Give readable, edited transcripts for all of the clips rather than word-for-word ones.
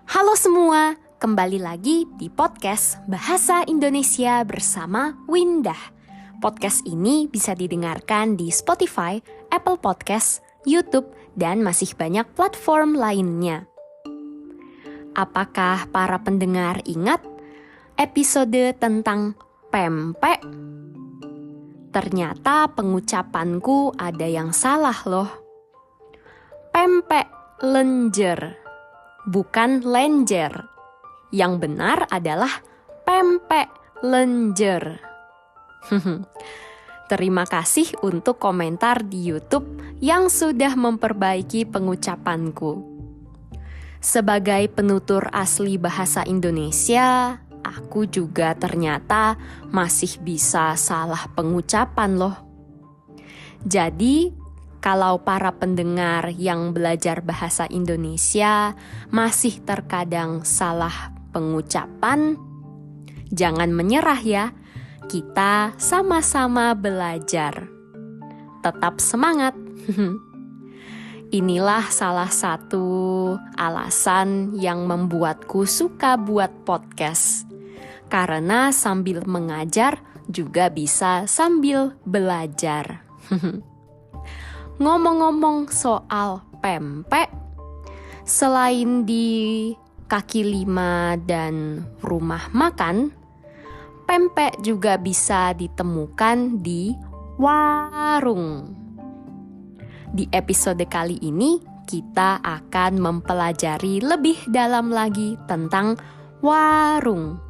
Halo semua, kembali lagi di podcast Bahasa Indonesia bersama Windah. Podcast ini bisa didengarkan di Spotify, Apple Podcast, YouTube, dan masih banyak platform lainnya. Apakah para pendengar ingat episode tentang pempek? Ternyata pengucapanku ada yang salah loh. Pempek lenjer, bukan lenjer. Yang benar adalah pempek lenjer. Terima kasih untuk komentar di YouTube yang sudah memperbaiki pengucapanku. Sebagai penutur asli bahasa Indonesia, aku juga ternyata masih bisa salah pengucapan loh. Jadi, kalau para pendengar yang belajar bahasa Indonesia masih terkadang salah pengucapan, jangan menyerah ya. Kita sama-sama belajar. Tetap semangat. Inilah salah satu alasan yang membuatku suka buat podcast. Karena sambil mengajar juga bisa sambil belajar. Ngomong-ngomong soal pempek, selain di kaki lima dan rumah makan, pempek juga bisa ditemukan di warung. Di episode kali ini, kita akan mempelajari lebih dalam lagi tentang warung.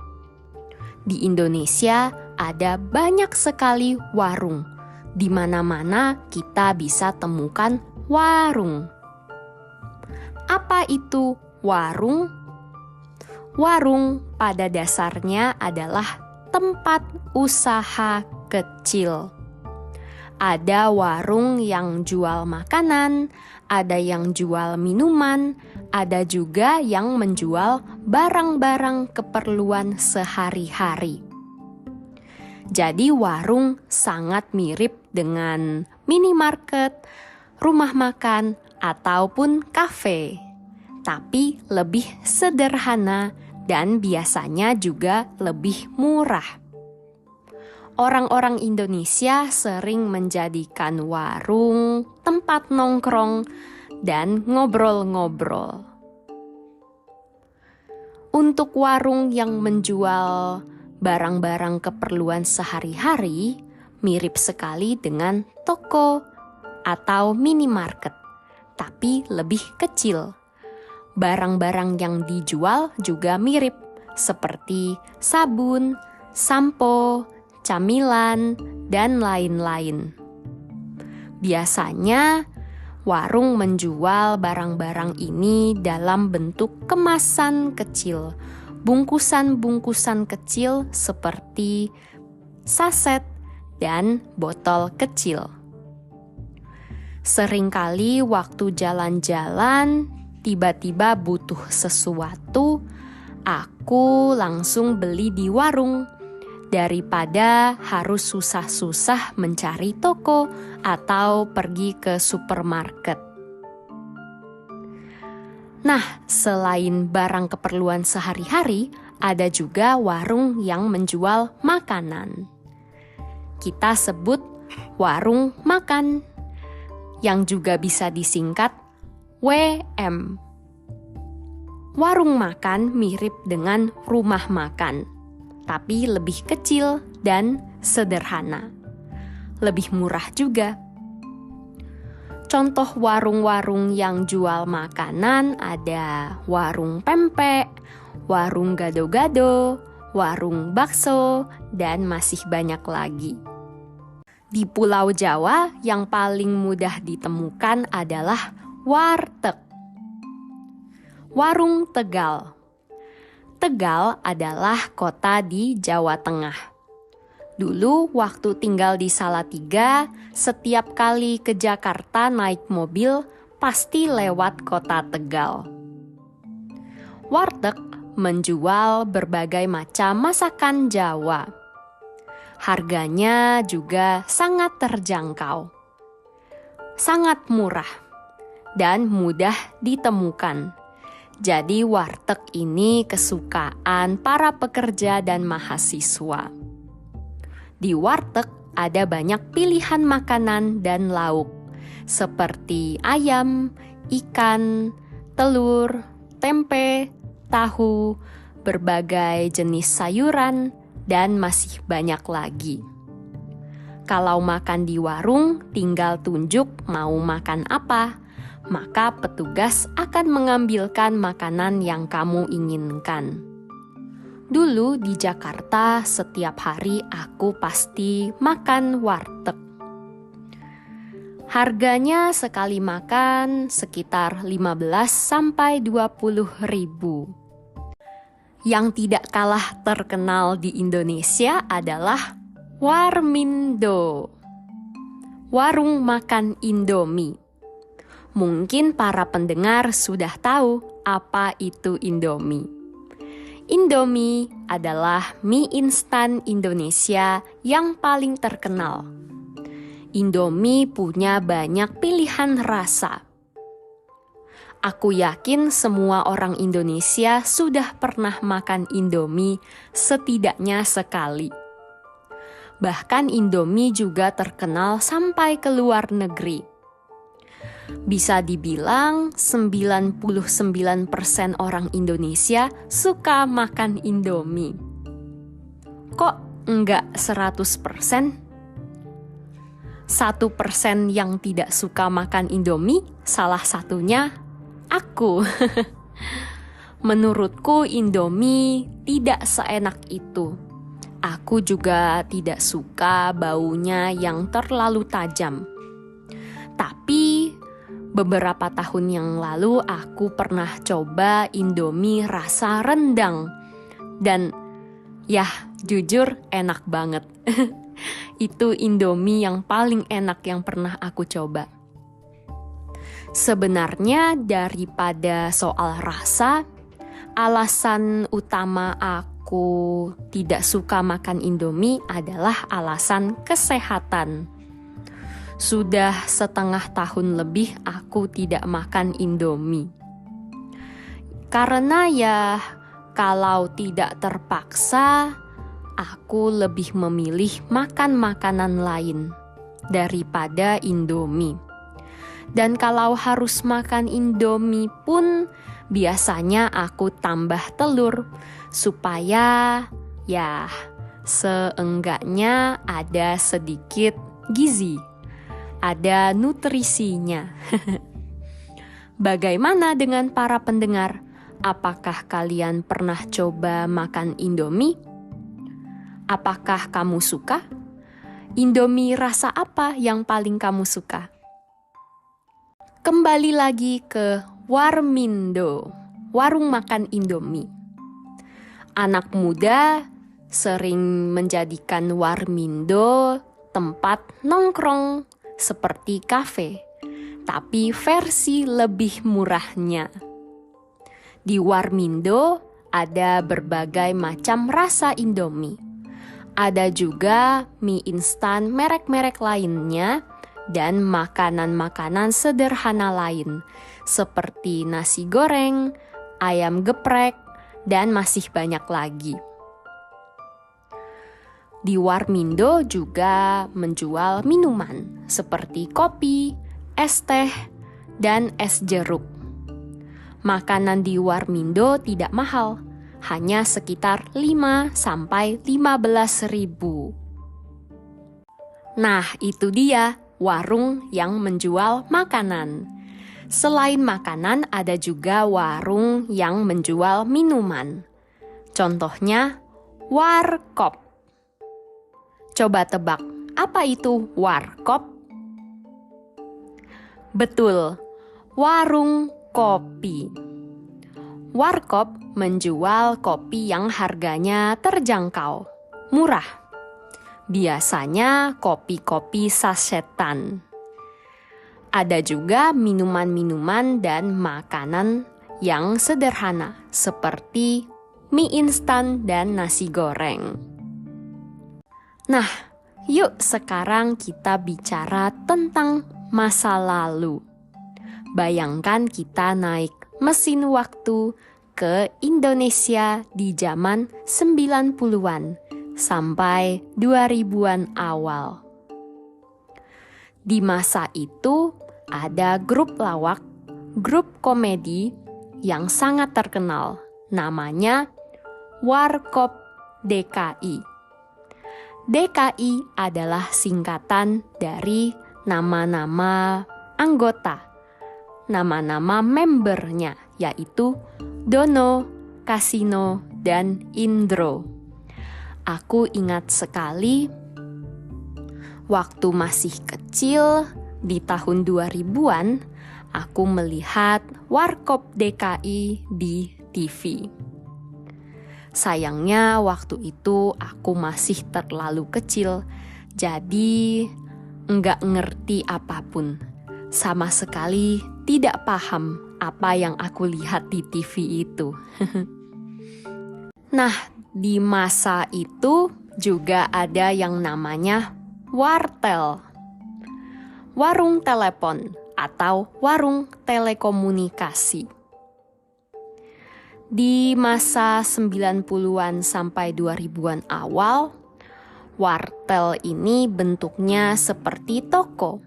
Di Indonesia ada banyak sekali warung. Di mana-mana kita bisa temukan warung. Apa itu warung? Warung pada dasarnya adalah tempat usaha kecil. Ada warung yang jual makanan, ada yang jual minuman, ada juga yang menjual barang-barang keperluan sehari-hari. Jadi warung sangat mirip dengan minimarket, rumah makan, ataupun kafe. Tapi lebih sederhana dan biasanya juga lebih murah. Orang-orang Indonesia sering menjadikan warung tempat nongkrong dan ngobrol-ngobrol. Untuk warung yang menjual barang-barang keperluan sehari-hari mirip sekali dengan toko atau minimarket, tapi lebih kecil. Barang-barang yang dijual juga mirip, seperti sabun, sampo, camilan, dan lain-lain. Biasanya, warung menjual barang-barang ini dalam bentuk kemasan kecil, bungkusan-bungkusan kecil seperti saset dan botol kecil. Seringkali waktu jalan-jalan, tiba-tiba butuh sesuatu, aku langsung beli di warung daripada harus susah-susah mencari toko atau pergi ke supermarket. Nah, selain barang keperluan sehari-hari, ada juga warung yang menjual makanan. Kita sebut warung makan, yang juga bisa disingkat WM. Warung makan mirip dengan rumah makan, tapi lebih kecil dan sederhana. Lebih murah juga. Contoh warung-warung yang jual makanan ada warung pempek, warung gado-gado, warung bakso, dan masih banyak lagi. Di Pulau Jawa yang paling mudah ditemukan adalah warteg. Warung Tegal. Tegal adalah kota di Jawa Tengah. Dulu waktu tinggal di Salatiga, setiap kali ke Jakarta naik mobil, pasti lewat kota Tegal. Warteg menjual berbagai macam masakan Jawa. Harganya juga sangat terjangkau, sangat murah, dan mudah ditemukan. Jadi warteg ini kesukaan para pekerja dan mahasiswa. Di warteg ada banyak pilihan makanan dan lauk, seperti ayam, ikan, telur, tempe, tahu, berbagai jenis sayuran, dan masih banyak lagi. Kalau makan di warung, tinggal tunjuk mau makan apa, maka petugas akan mengambilkan makanan yang kamu inginkan. Dulu di Jakarta, setiap hari aku pasti makan warteg. Harganya sekali makan sekitar 15-20 ribu. Yang tidak kalah terkenal di Indonesia adalah Warmindo, warung makan Indomie. Mungkin para pendengar sudah tahu apa itu Indomie. Indomie adalah mie instan Indonesia yang paling terkenal. Indomie punya banyak pilihan rasa. Aku yakin semua orang Indonesia sudah pernah makan Indomie setidaknya sekali. Bahkan Indomie juga terkenal sampai ke luar negeri. Bisa dibilang 99% orang Indonesia suka makan Indomie. Kok enggak 100%? 1% yang tidak suka makan Indomie, salah satunya aku. Menurutku Indomie tidak seenak itu. Aku juga tidak suka baunya yang terlalu tajam. Tapi beberapa tahun yang lalu aku pernah coba Indomie rasa rendang. Dan ya jujur enak banget. Itu Indomie yang paling enak yang pernah aku coba. Sebenarnya daripada soal rasa, alasan utama aku tidak suka makan Indomie adalah alasan kesehatan. Sudah setengah tahun lebih aku tidak makan Indomie. Karena ya kalau tidak terpaksa, aku lebih memilih makan makanan lain daripada Indomie. Dan kalau harus makan Indomie pun biasanya aku tambah telur supaya ya seenggaknya ada sedikit gizi, ada nutrisinya. Bagaimana dengan para pendengar? Apakah kalian pernah coba makan Indomie? Apakah kamu suka? Indomie rasa apa yang paling kamu suka? Kembali lagi ke Warmindo, warung makan Indomie. Anak muda sering menjadikan Warmindo tempat nongkrong seperti kafe, tapi versi lebih murahnya. Di Warmindo ada berbagai macam rasa Indomie. Ada juga mie instan merek-merek lainnya, dan makanan-makanan sederhana lain seperti nasi goreng, ayam geprek, dan masih banyak lagi. Di Warmindo juga menjual minuman seperti kopi, es teh, dan es jeruk. Makanan di Warmindo tidak mahal, hanya sekitar 5-15 ribu. Nah, itu dia warung yang menjual makanan. Selain makanan, ada juga warung yang menjual minuman. Contohnya, warkop. Coba tebak, apa itu warkop? Betul, warung kopi. Warkop menjual kopi yang harganya terjangkau, murah. Biasanya kopi-kopi sasetan. Ada juga minuman-minuman dan makanan yang sederhana seperti mie instan dan nasi goreng. Nah, yuk sekarang kita bicara tentang masa lalu. Bayangkan kita naik mesin waktu ke Indonesia di zaman 90-an sampai 2000-an awal. Di masa itu ada grup lawak, grup komedi yang sangat terkenal, namanya Warkop DKI. DKI adalah singkatan dari nama-nama anggota, nama-nama membernya, yaitu Dono, Kasino, dan Indro. Aku ingat sekali waktu masih kecil di tahun 2000-an, aku melihat Warkop DKI di TV. Sayangnya waktu itu aku masih terlalu kecil, jadi nggak ngerti apapun. Sama sekali tidak paham apa yang aku lihat di TV itu. Nah, di masa itu juga ada yang namanya wartel, warung telepon atau warung telekomunikasi. Di masa 90-an sampai 2000-an awal, wartel ini bentuknya seperti toko.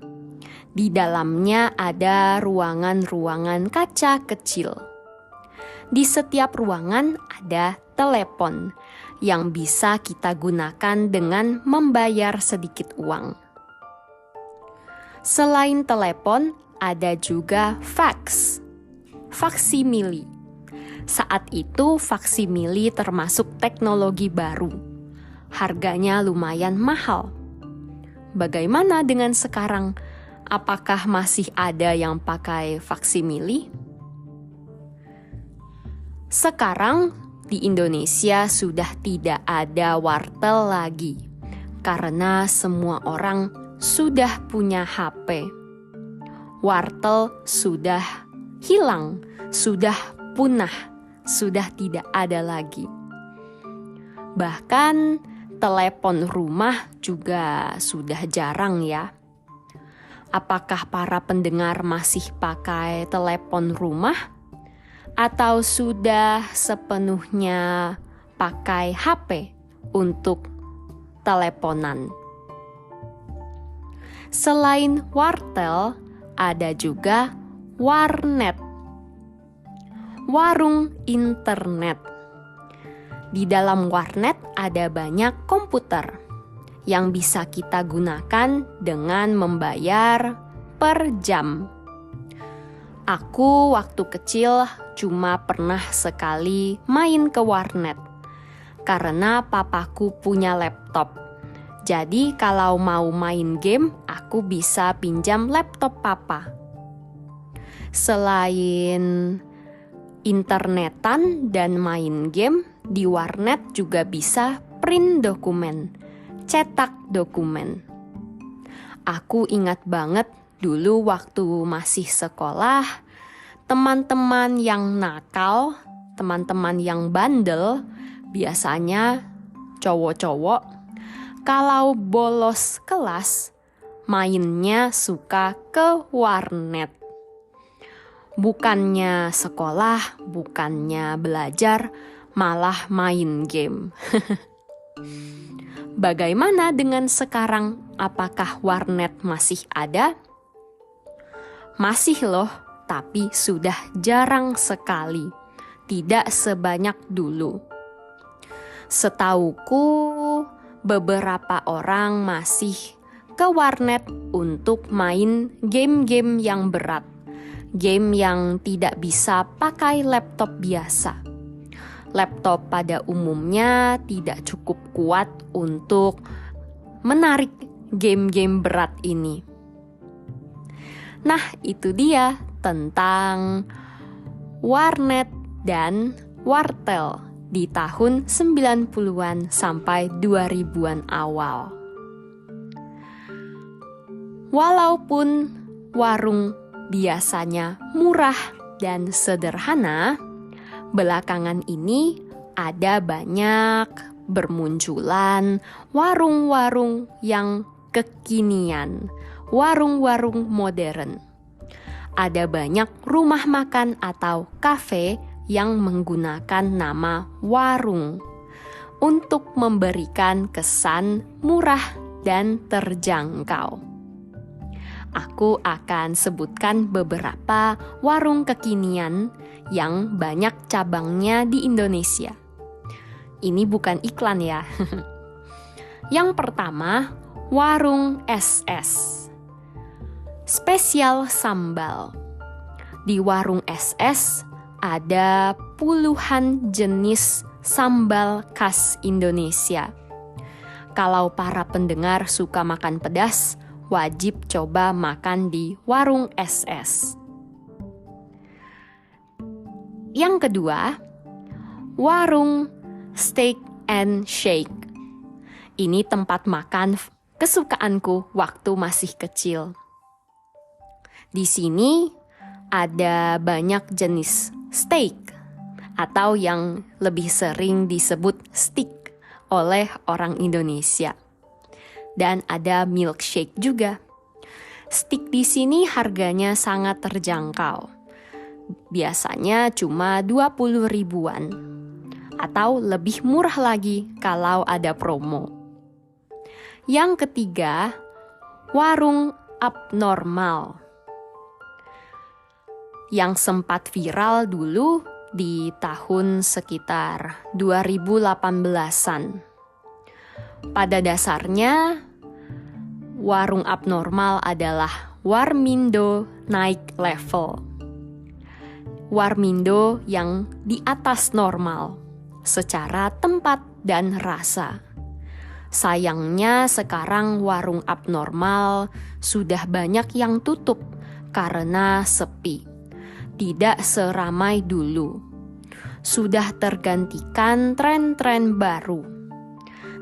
Di dalamnya ada ruangan-ruangan kaca kecil. Di setiap ruangan ada telepon yang bisa kita gunakan dengan membayar sedikit uang. Selain telepon, ada juga fax, faksimili. Saat itu faksimili termasuk teknologi baru. Harganya lumayan mahal. Bagaimana dengan sekarang? Apakah masih ada yang pakai faksimili? Sekarang di Indonesia sudah tidak ada wartel lagi karena semua orang sudah punya HP. Wartel sudah hilang, sudah punah, sudah tidak ada lagi. Bahkan telepon rumah juga sudah jarang ya. Apakah para pendengar masih pakai telepon rumah? Atau sudah sepenuhnya pakai HP untuk teleponan? Selain wartel, ada juga warnet, warung internet. Di dalam warnet ada banyak komputer yang bisa kita gunakan dengan membayar per jam. Aku waktu kecil cuma pernah sekali main ke warnet karena papaku punya laptop. Jadi kalau mau main game, aku bisa pinjam laptop papa. Selain internetan dan main game, di warnet juga bisa print dokumen, cetak dokumen. Aku ingat banget dulu waktu masih sekolah, teman-teman yang nakal, teman-teman yang bandel, biasanya cowok-cowok, kalau bolos kelas, mainnya suka ke warnet. Bukannya sekolah, bukannya belajar, malah main game. Bagaimana dengan sekarang? Apakah warnet masih ada? Masih loh, tapi sudah jarang sekali. Tidak sebanyak dulu. Setauku, beberapa orang masih ke warnet untuk main game-game yang berat. Game yang tidak bisa pakai laptop biasa. Laptop pada umumnya tidak cukup kuat untuk menarik game-game berat ini. Nah, itu dia tentang warnet dan wartel di tahun 90-an sampai 2000-an awal. Walaupun warung biasanya murah dan sederhana, belakangan ini ada banyak bermunculan warung-warung yang kekinian, warung-warung modern. ada banyak rumah makan atau kafe yang menggunakan nama warung untuk memberikan kesan murah dan terjangkau. Aku akan sebutkan beberapa warung kekinian yang banyak cabangnya di Indonesia. Ini bukan iklan ya. Yang pertama, warung SS. Spesial sambal. Di warung SS ada puluhan jenis sambal khas Indonesia. Kalau para pendengar suka makan pedas, wajib coba makan di warung SS. Yang kedua, warung Steak and Shake. Ini tempat makan kesukaanku waktu masih kecil. Di sini ada banyak jenis steak atau yang lebih sering disebut steak oleh orang Indonesia. Dan ada milkshake juga. Steak di sini harganya sangat terjangkau. Biasanya cuma 20 ribuan. Atau lebih murah lagi kalau ada promo. Yang ketiga, warung abnormal. Yang sempat viral dulu di tahun sekitar 2018-an. Pada dasarnya, warung abnormal adalah warmindo naik level. Warmindo yang di atas normal, secara tempat dan rasa. Sayangnya sekarang warung abnormal sudah banyak yang tutup karena sepi. Tidak seramai dulu. Sudah tergantikan tren-tren baru.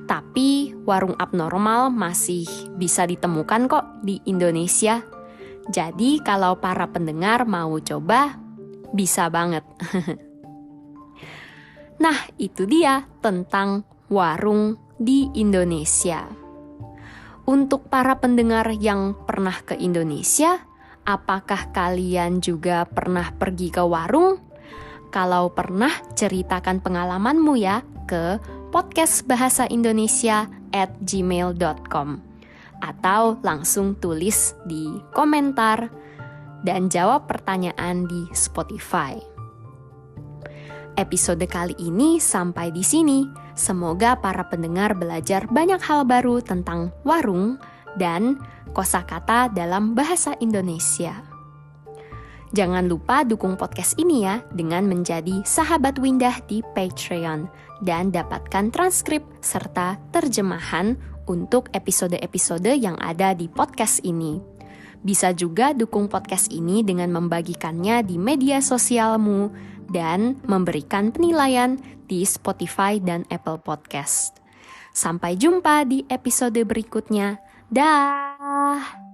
Tapi warung abnormal masih bisa ditemukan kok di Indonesia. Jadi kalau para pendengar mau coba, bisa banget. Nah, itu dia tentang warung di Indonesia. Untuk para pendengar yang pernah ke Indonesia, apakah kalian juga pernah pergi ke warung? Kalau pernah, ceritakan pengalamanmu ya ke podcastbahasaindonesia@gmail.com atau langsung tulis di komentar dan jawab pertanyaan di Spotify. Episode kali ini sampai di sini. Semoga para pendengar belajar banyak hal baru tentang warung dan kosakata dalam bahasa Indonesia. Jangan lupa dukung podcast ini ya dengan menjadi sahabat Windah di Patreon dan dapatkan transkrip serta terjemahan untuk episode-episode yang ada di podcast ini. Bisa juga dukung podcast ini dengan membagikannya di media sosialmu dan memberikan penilaian di Spotify dan Apple Podcast. Sampai jumpa di episode berikutnya. Dah.